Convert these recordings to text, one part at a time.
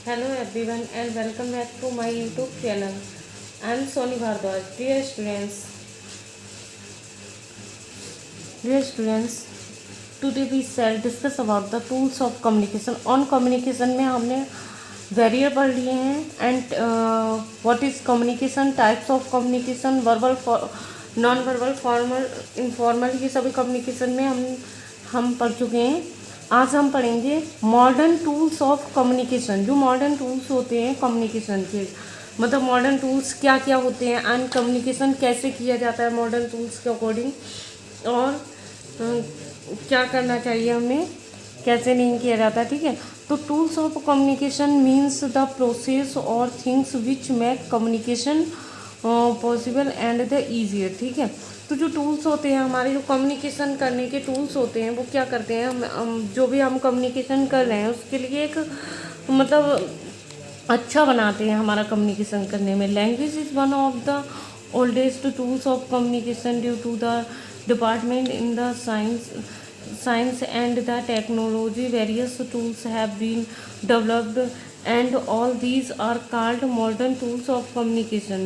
Hello everyone and welcome back to my YouTube channel. I am Soni Bhardwaj. Dear students, today we shall discuss about the tools of communication. On communication में हमने barrier पढ़ लिए हैं and what is communication, types of communication, verbal, non verbal, formal, informal, ये सभी communication में हम पढ़ चुके हैं. आज हम पढ़ेंगे मॉडर्न टूल्स ऑफ कम्युनिकेशन. जो मॉडर्न टूल्स होते हैं कम्युनिकेशन के, मतलब मॉडर्न टूल्स क्या क्या होते हैं एंड कम्युनिकेशन कैसे किया जाता है मॉडर्न टूल्स के अकॉर्डिंग, और क्या करना चाहिए हमें, कैसे नहीं किया जाता. ठीक है, तो tools of communication means the process और things which make communication possible and the easier. ठीक है, तो जो टूल्स होते हैं हमारे, जो कम्युनिकेशन करने के टूल्स होते हैं, वो क्या करते हैं, हम जो भी हम कम्युनिकेशन कर रहे हैं उसके लिए एक मतलब अच्छा बनाते हैं हमारा कम्युनिकेशन करने में. Language is one of the oldest tools of communication due to the department in the science and the technology. Various tools have been developed and all these are called modern tools of communication.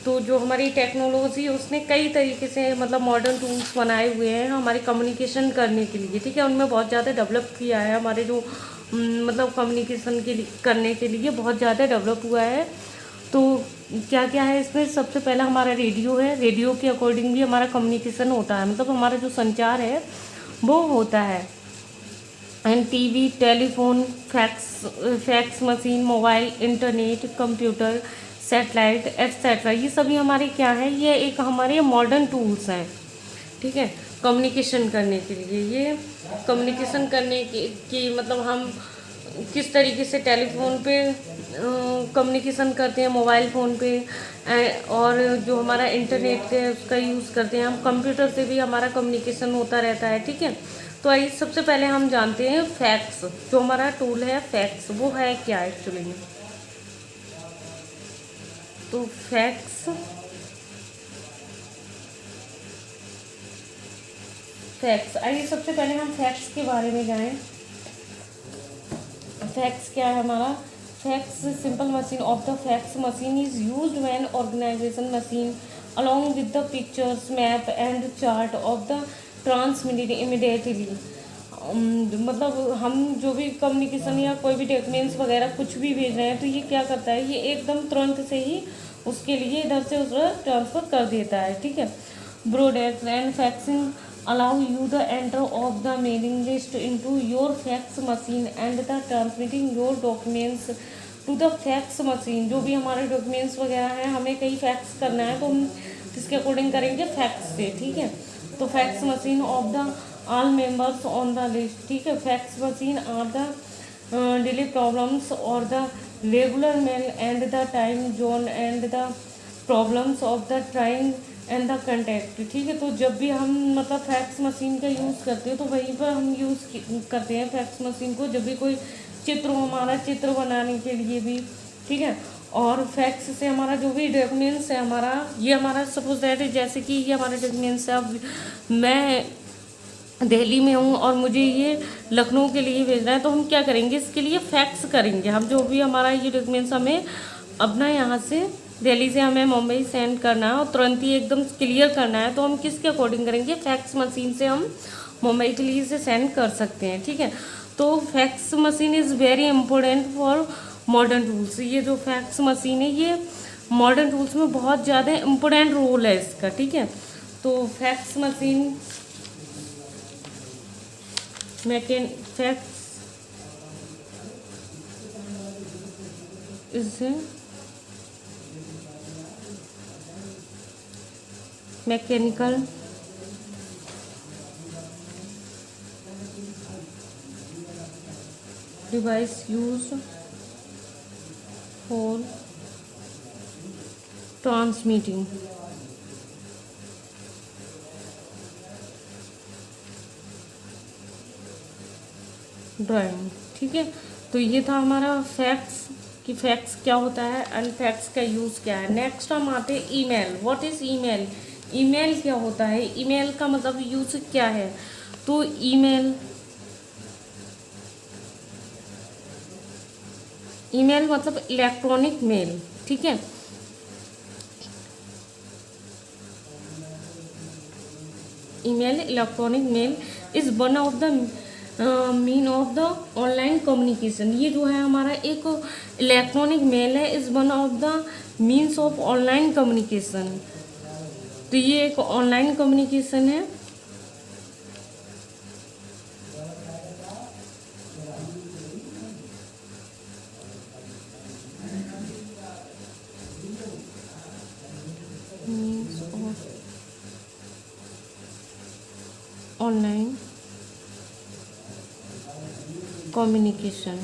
तो जो हमारी technology उसने कई तरीके से मतलब modern tools बनाए हुए हैं हमारे कम्युनिकेशन करने के लिए. ठीक है, उनमें बहुत ज़्यादा डेवलप किया है हमारे जो मतलब कम्युनिकेशन के लिए करने के लिए बहुत ज़्यादा डेवलप हुआ है. तो क्या क्या है इसमें, सबसे पहला हमारा रेडियो है. रेडियो के अकॉर्डिंग भी हमारा कम्युनिकेशन होता है, मतलब हमारा जो संचार है वो होता है. And TV, telephone, fax machine, mobile, internet, computer, satellite etcetera, ये सभी हमारे क्या है, ये एक हमारे मॉडर्न टूल्स हैं. ठीक है, कम्युनिकेशन करने के लिए. ये कम्युनिकेशन करने की मतलब हम किस तरीके से टेलीफोन पे कम्युनिकेशन करते हैं, मोबाइल फ़ोन पे, और जो हमारा इंटरनेट है उसका यूज़ करते हैं. हम कंप्यूटर से भी हमारा कम्युनिकेशन होता रहता है. ठीक है, तो आइए सबसे पहले हम जानते हैं फैक्स. जो हमारा टूल है फैक्स, वो है क्या एक्चुअली में. तो फैक्स आइए सबसे पहले हम फैक्स के बारे में जाएं. फैक्स क्या है हमारा. Fax simple machine of the fax machine is used when organisation machine along with the pictures, map and chart of the transmitted immediately. मतलब हम जो भी कम्युनिकेशन या कोई भी डॉक्यूमेंट्स वगैरह कुछ भी भेज रहे हैं तो ये क्या करता है, ये एकदम तुरंत से ही उसके लिए इधर से उधर ट्रांसफ़र कर देता है. ठीक है, broadcast and faxing allow you the enter of the mailing list into your fax machine and the transmitting your documents to the fax machine. जो भी हमारे डॉक्यूमेंट्स वगैरह हैं हमें कहीं फैक्स करना है तो हम किसके अकॉर्डिंग करेंगे, फैक्स से. ठीक है, तो fax machine of the all members on the list. ठीक है, fax machine are the daily problems और the regular mail and the time zone and the problems of the trying and the contact. ठीक है, तो जब भी हम मतलब फैक्स मशीन का यूज़ करते हैं तो वहीं पर हम यूज़ करते हैं फैक्स मशीन को, जब भी कोई चित्र हो, हमारा चित्र बनाने के लिए भी. ठीक है, और फैक्स से हमारा जो भी डॉक्यूमेंट्स है हमारा, ये हमारा सपोज दैट जैसे कि ये हमारे डॉक्यूमेंट्स है. अब मैं दिल्ली में हूँ और मुझे ये लखनऊ के लिए भेजना है तो हम क्या करेंगे, इसके लिए फैक्स करेंगे. हम जो भी हमारा ये डॉक्यूमेंट्स हमें अपना यहाँ से दिल्ली से हमें मुंबई सेंड करना है और तुरंत ही एकदम क्लियर करना है तो हम किसके अकॉर्डिंग करेंगे, फैक्स मशीन से हम मुंबई के लिए से सेंड कर सकते हैं. ठीक है, तो fax machine is very important for modern tools. ये जो फैक्स मशीन है ये मॉडर्न टूल्स में बहुत ज़्यादा इम्पोर्टेंट रोल है इसका. ठीक है, तो fax machine fax is mechanical device use for transmitting drawing. ठीक है, तो ये था हमारा फैक्स कि फैक्स क्या होता है एंड फैक्स का यूज़ क्या है. नेक्स्ट हम आते हैं email. What is email. Email क्या होता है, ईमेल का मतलब यूज़ क्या है. तो ईमेल ईमेल मतलब इलेक्ट्रॉनिक मेल, ठीक है। Email electronic mail is one of the mean of the online communication. ये जो है हमारा एक इलेक्ट्रॉनिक मेल है, is one of the means of online communication. तो ये एक ऑनलाइन कम्युनिकेशन है। मीन्स ऑफ ऑनलाइन कम्युनिकेशन,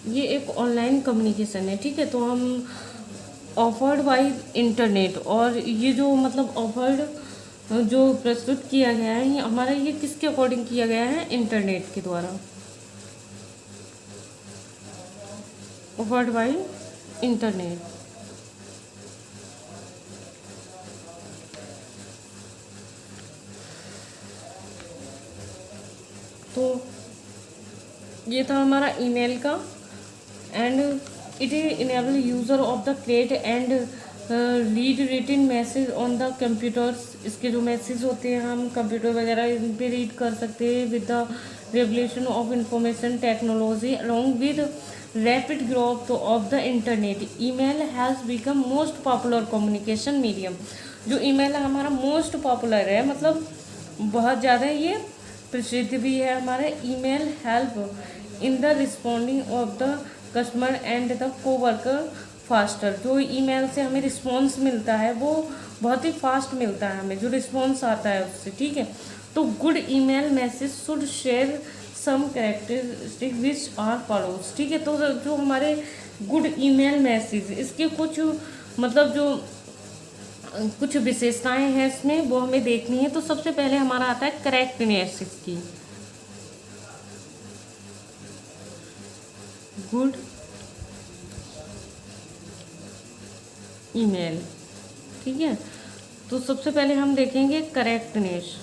ये एक ऑनलाइन कम्युनिकेशन है, ठीक है। तो हम ऑफर्ड बाय इंटरनेट, और ये जो मतलब ऑफर्ड जो प्रस्तुत किया गया है ये हमारा, ये किसके अकॉर्डिंग किया गया है? इंटरनेट के द्वारा, ऑफर्ड बाय इंटरनेट। तो ये था हमारा ईमेल का। And it enable user of the create and read written message on the computers. इसके जो मैसेज होते हैं हम कंप्यूटर वगैरह इन पे रीड कर सकते हैं with the revolution of information technology along with rapid growth of the internet. Email has become most popular communication medium. जो ईमेल है हमारा मोस्ट पॉपुलर है, मतलब बहुत ज़्यादा ये प्रसिद्ध भी है हमारा। Email help in the responding of the customer and the co-worker faster. जो ईमेल से हमें रिस्पॉन्स मिलता है वो बहुत ही फास्ट मिलता है हमें, जो रिस्पॉन्स आता है उससे, ठीक है। तो good email message should share some characteristic which are follows, ठीक है। तो जो हमारे गुड ईमेल मैसेज, इसके कुछ मतलब जो कुछ विशेषताएं हैं इसमें, वो हमें देखनी है। तो सबसे पहले हमारा आता है करेक्टनेस इसकी। गुड ईमेल, ठीक है। तो सबसे पहले हम देखेंगे correctness.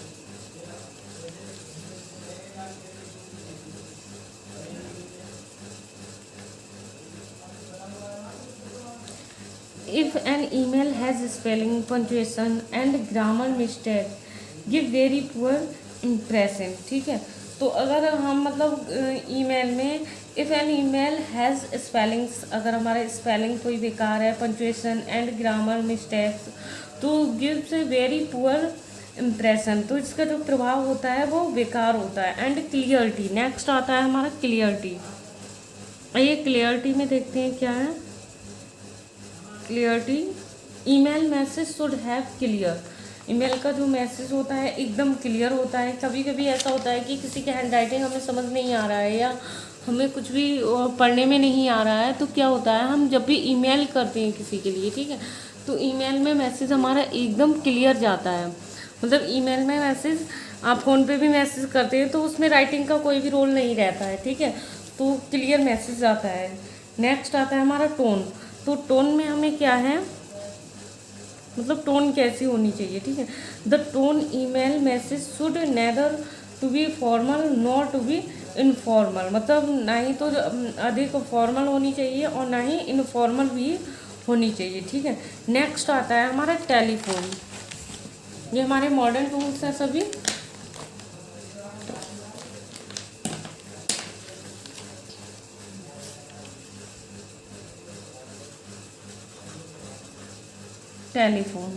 If an email has spelling, punctuation and grammar mistake, give very poor impression, ठीक है। तो अगर हम मतलब ईमेल में if an email has spellings, अगर हमारा स्पेलिंग कोई बेकार है, पंचुएशन एंड ग्रामर मिस्टेक्स, तो gives a very poor impression. तो इसका जो प्रभाव होता है वो बेकार होता है। एंड क्लियरिटी, नेक्स्ट आता है हमारा क्लियरिटी। ये क्लियरिटी में देखते हैं क्या है। Clarity, email message should have clear. Email का जो मैसेज होता है एकदम क्लियर होता है। कभी कभी ऐसा होता है कि किसी के हैंड राइटिंग हमें समझ नहीं आ रहा है, या हमें कुछ भी पढ़ने में नहीं आ रहा है, तो क्या होता है, हम जब भी ईमेल करते हैं किसी के लिए, ठीक है, तो ईमेल में मैसेज हमारा एकदम क्लियर जाता है। मतलब ईमेल में मैसेज, आप फ़ोन पे भी मैसेज करते हैं तो उसमें राइटिंग का कोई भी रोल नहीं रहता है, ठीक है। तो क्लियर मैसेज आता है। नेक्स्ट आता है हमारा टोन। तो टोन में हमें क्या है, मतलब टोन कैसी होनी चाहिए, ठीक है। The tone email message should neither to be formal not to be informal. मतलब ना ही तो अधिक फॉर्मल होनी चाहिए और ना ही इनफॉर्मल भी होनी चाहिए, ठीक है। नेक्स्ट आता है हमारा टेलीफोन। ये हमारे मॉडर्न टूल्स हैं सभी। टेलीफोन,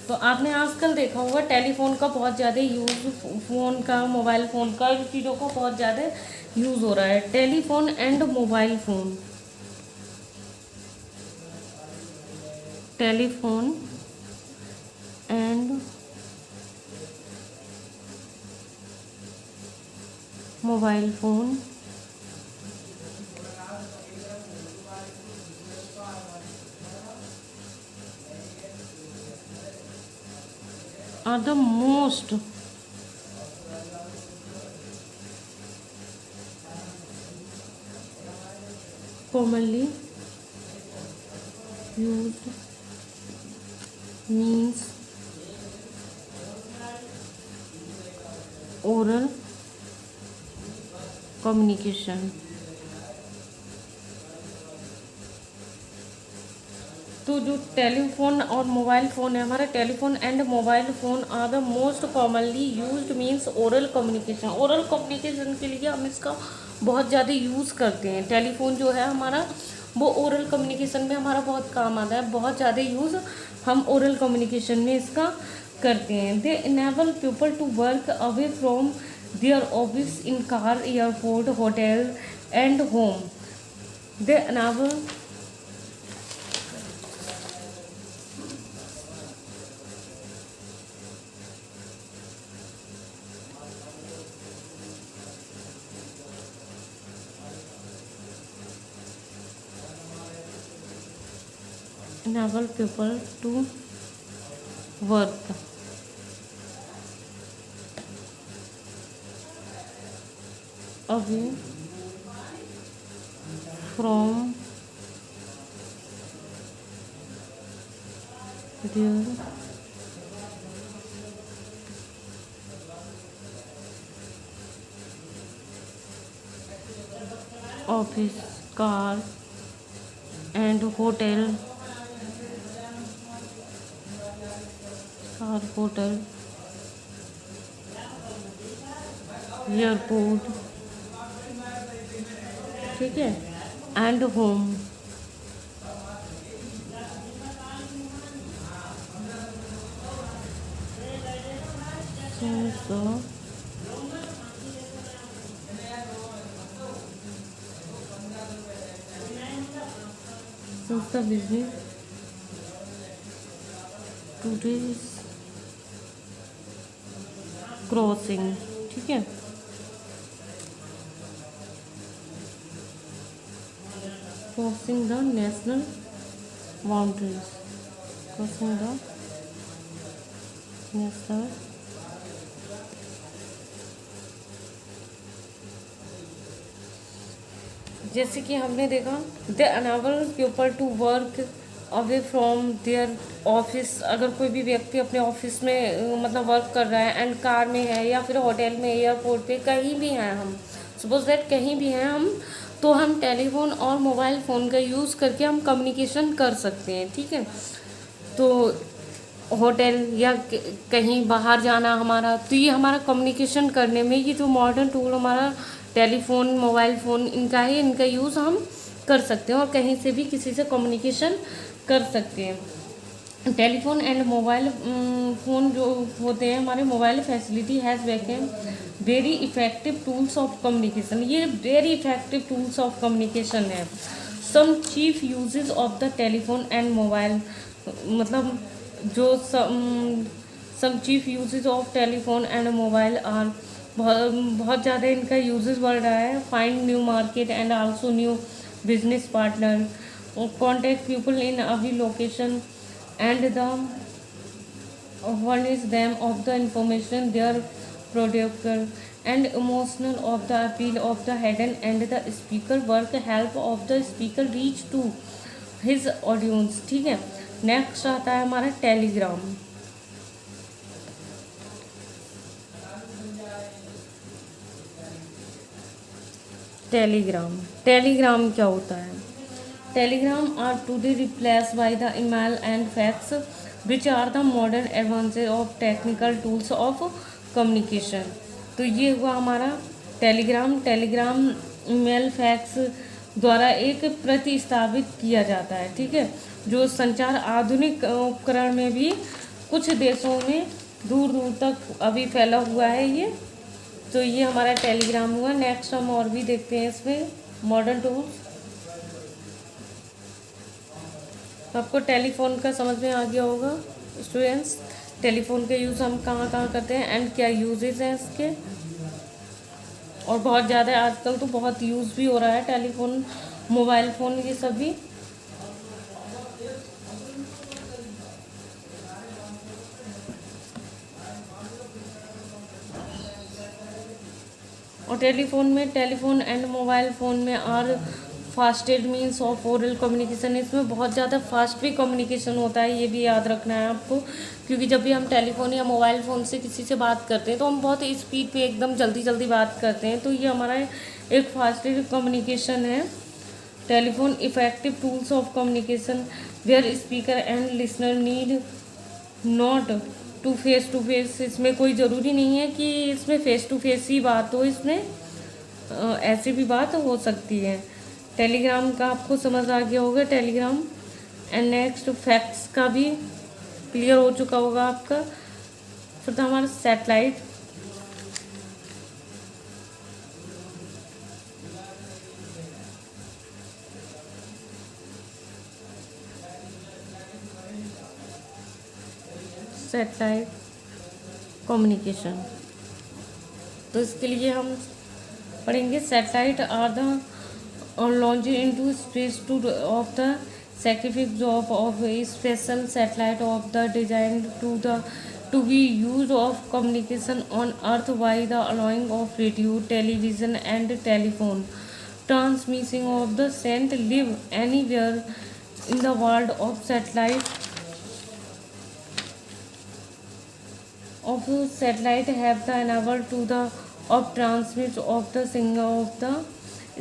तो आपने आजकल देखा होगा टेलीफोन का बहुत ज़्यादा यूज़, फ़ोन का, मोबाइल फ़ोन का, इन चीज़ों का बहुत ज़्यादा यूज़ हो रहा है। Telephone and mobile phone, telephone and mobile phone are the most commonly used means oral communication। तो जो टेलीफोन और मोबाइल फ़ोन है, हमारा telephone and mobile phone are the most commonly used means oral communication. Oral communication के लिए हम इसका बहुत ज़्यादा यूज़ करते हैं। टेलीफोन जो है हमारा वो ओरल कम्युनिकेशन में हमारा बहुत काम आता है, बहुत ज़्यादा यूज़ हम ओरल कम्युनिकेशन में इसका करते हैं। They enable people to work away from their office in car, airport, hotel and home. They enable enable people to work away from their office, car and hotel, airport, ठीक है, and home. so since the business today is crossing, ठीक है, crossing the national boundaries, crossing the national जैसे कि हमने देखा the enable people to work away from their office. अगर कोई भी व्यक्ति अपने ऑफिस में मतलब वर्क कर रहा है एंड कार में है या फिर होटल में, एयरपोर्ट पे, कहीं भी हैं हम, सपोज दैट कहीं भी हैं हम, तो हम टेलीफोन और मोबाइल फ़ोन का यूज़ करके हम कम्युनिकेशन कर सकते हैं, ठीक है। तो होटल या कहीं बाहर जाना हमारा, तो ये हमारा कम्युनिकेशन करने में ये जो मॉडर्न टूल हमारा टेलीफोन, मोबाइल फ़ोन, इनका है, इनका यूज़ हम कर सकते हैं और कहीं से भी किसी से कम्युनिकेशन कर सकते हैं। टेलीफोन एंड मोबाइल फ़ोन जो होते हैं हमारे, mobile facility has become very effective tools of communication. ये very effective tools of communication है। Some chief uses of the telephone and mobile, मतलब जो some chief uses of telephone and mobile are, बहुत ज़्यादा इनका यूजेस बढ़ रहा है। Find new market and also new business partner, contact people in every location and the furnish them of the information their product and emotional of the appeal of the hidden and the speaker work help of the speaker reach to his audience, ठीक है। Next आता है हमारा Telegram. Telegram क्या होता है? Telegram are today replace by the email and fax which are the modern advances of technical tools of communication. तो ये हुआ हमारा टेलीग्राम ईमेल फैक्स द्वारा एक प्रतिस्थापित किया जाता है, ठीक है, जो संचार आधुनिक उपकरण में भी कुछ देशों में दूर दूर तक अभी फैला हुआ है ये। तो ये हमारा टेलीग्राम हुआ। नेक्स्ट हम और भी देखते हैं इसमें मॉडर्न टूल्स। तो आपको टेलीफोन का समझ में आ गया होगा स्टूडेंट्स, टेलीफोन के यूज़ हम कहाँ कहाँ करते हैं एंड क्या यूजेस हैं इसके। और बहुत ज़्यादा आजकल तो बहुत यूज़ भी हो रहा है टेलीफोन, मोबाइल फ़ोन, ये सभी। और टेलीफोन एंड मोबाइल फ़ोन में are fastest means of oral communication, इसमें बहुत ज़्यादा फास्ट भी कम्युनिकेशन होता है, ये भी याद रखना है आपको। क्योंकि जब भी हम टेलीफोन या मोबाइल फ़ोन से किसी से बात करते हैं तो हम बहुत स्पीड पे एकदम जल्दी जल्दी बात करते हैं, तो ये हमारा एक फास्टेड कम्युनिकेशन है। Telephone effective tools of communication where speaker and listener need not to face, इसमें कोई ज़रूरी नहीं है कि इसमें फेस टू फेस ही बात हो, इसमें ऐसी भी बात हो सकती है। टेलीग्राम का आपको समझ आ गया होगा, टेलीग्राम। एंड नेक्स्ट फैक्ट्स का भी क्लियर हो चुका होगा आपका। फिर था हमारा सैटेलाइट। सैटेलाइट कम्युनिकेशन, तो इसके लिए हम पढ़ेंगे satellite are the launch into space to of the sacrifice job of a special satellite of the designed to be used of communication on earth by the allowing of radio, television and telephone transmission of the sent live anywhere in the world of satellite have the enable to the of transmit of the signal of the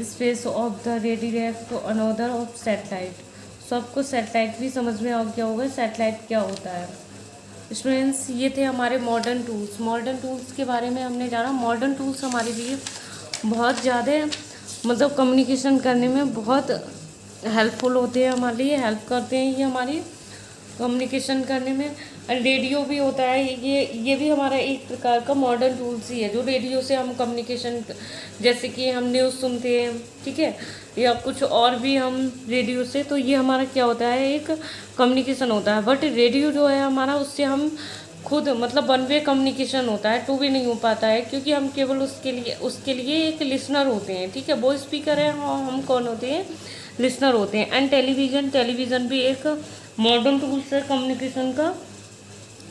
space of the redirect to another of satellite। सो आपको satellite भी समझ में आ गया होगा satellite क्या होता है। Students, ये थे हमारे मॉडर्न टूल्स। मॉडर्न टूल्स के बारे में हमने जाना। मॉडर्न टूल्स हमारे लिए बहुत ज़्यादा मतलब कम्युनिकेशन करने में बहुत हेल्पफुल होते हैं, हमारे लिए हेल्प करते हैं ये हमारी कम्युनिकेशन करने में। रेडियो भी होता है, ये भी हमारा एक प्रकार का मॉडर्न टूल्स ही है, जो रेडियो से हम कम्युनिकेशन, जैसे कि हम न्यूज़ सुनते हैं, ठीक है, या कुछ और भी हम रेडियो से, तो ये हमारा क्या होता है, एक कम्युनिकेशन होता है। बट रेडियो जो है हमारा, उससे हम खुद मतलब वन वे कम्युनिकेशन होता है, टू वे नहीं हो पाता है, क्योंकि हम केवल उसके लिए एक लिसनर होते हैं, ठीक है। वो स्पीकर है, हम कौन होते हैं, लिसनर होते हैं। एंड टेलीविज़न भी एक मॉडर्न टूल्स है कम्युनिकेशन का,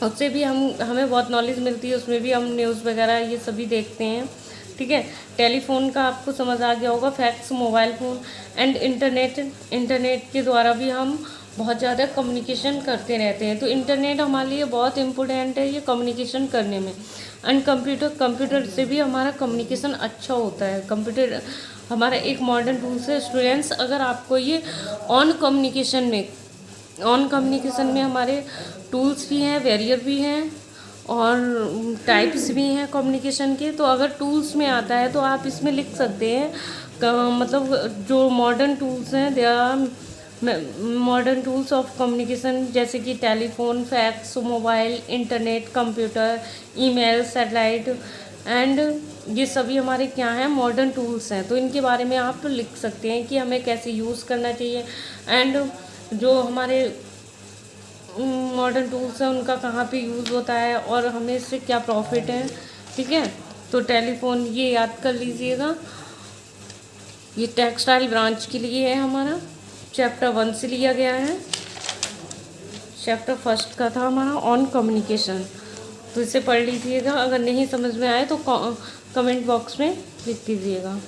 उससे भी हमें बहुत नॉलेज मिलती है, उसमें भी हम न्यूज़ वगैरह ये सभी देखते हैं, ठीक है। टेलीफोन का आपको समझ आ गया होगा, fax, mobile phone and internet के द्वारा भी हम बहुत ज़्यादा कम्युनिकेशन करते रहते हैं। तो इंटरनेट हमारे लिए बहुत इम्पोर्टेंट है ये कम्युनिकेशन करने में। एंड कंप्यूटर से भी हमारा कम्युनिकेशन अच्छा होता है। कंप्यूटर हमारा एक मॉडर्न टूल्स है। स्टूडेंट्स, अगर आपको ये ऑन कम्युनिकेशन में हमारे टूल्स भी हैं, बैरियर भी हैं और टाइप्स भी हैं कम्युनिकेशन के। तो अगर टूल्स में आता है तो आप इसमें लिख सकते हैं, मतलब जो मॉडर्न टूल्स हैं, they are modern tools of communication, जैसे कि telephone, fax, mobile, internet, computer, email, satellite and ये सभी हमारे क्या हैं, मॉडर्न टूल्स हैं। तो इनके बारे में आप लिख सकते हैं कि हमें कैसे यूज़ करना चाहिए एंड जो हमारे मॉडर्न टूल्स हैं उनका कहाँ पे यूज़ होता है और हमें इससे क्या प्रॉफिट है, ठीक है। तो टेलीफोन ये याद कर लीजिएगा, ये टेक्सटाइल ब्रांच के लिए है, हमारा चैप्टर 1 से लिया गया है। चैप्टर 1 का था हमारा ऑन कम्युनिकेशन, तो इसे पढ़ लीजिएगा। अगर नहीं समझ में आए तो कमेंट बॉक्स में लिख दीजिएगा।